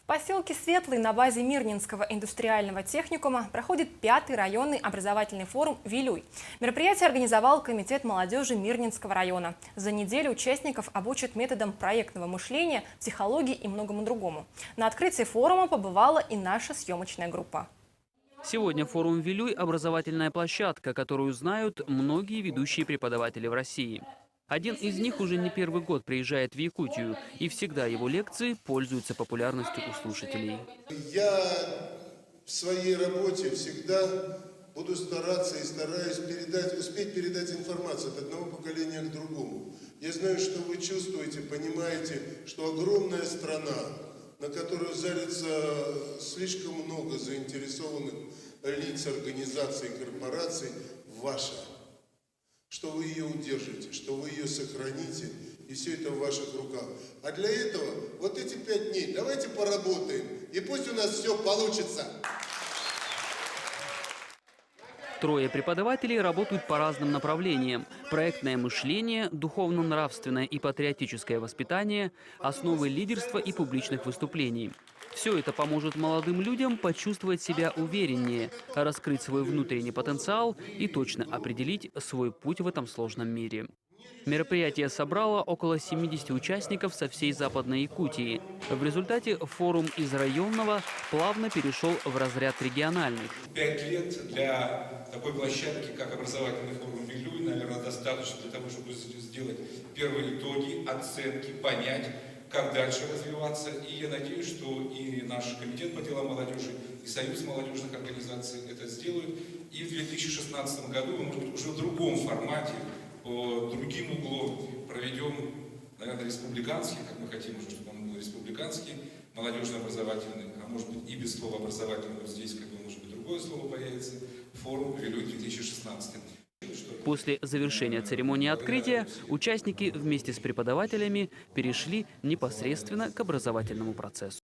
В поселке Светлый на базе Мирнинского индустриального техникума проходит 5-й районный образовательный форум «Вилюй». Мероприятие организовал Комитет молодежи Мирнинского района. За неделю участников обучат методам проектного мышления, психологии и многому другому. На открытии форума побывала и наша съемочная группа. Сегодня форум «Вилюй» – образовательная площадка, которую знают многие ведущие преподаватели в России. Один из них уже не первый год приезжает в Якутию, и всегда его лекции пользуются популярностью у слушателей. Я в своей работе всегда буду стараться и стараюсь успеть передать информацию от одного поколения к другому. Я знаю, что вы чувствуете, понимаете, что огромная страна, на которую зарится слишком много заинтересованных лиц, организаций, корпораций, ваша. Что вы ее удержите, что вы ее сохраните, и все это в ваших руках. А для этого вот эти 5 дней давайте поработаем, и пусть у нас все получится. Трое преподавателей работают по разным направлениям. Проектное мышление, духовно-нравственное и патриотическое воспитание, основы лидерства и публичных выступлений. Все это поможет молодым людям почувствовать себя увереннее, раскрыть свой внутренний потенциал и точно определить свой путь в этом сложном мире. Мероприятие собрало около 70 участников со всей Западной Якутии. В результате форум из районного плавно перешел в разряд региональных. 5 лет для такой площадки, как образовательный форум «Вилюй», наверное, достаточно для того, чтобы сделать первые итоги, оценки, понять, как дальше развиваться. И я надеюсь, что и наш комитет по делам молодежи, и Союз молодежных организаций это сделают. И в 2016 году, мы, может быть, уже в другом формате, по другим углом проведем, наверное, республиканский, как мы хотим уже, чтобы он был республиканский, молодежно-образовательный, а может быть и без слова образовательный, вот здесь, как бы, может быть, другое слово появится, форум «Вилюй 2016». После завершения церемонии открытия участники вместе с преподавателями перешли непосредственно к образовательному процессу.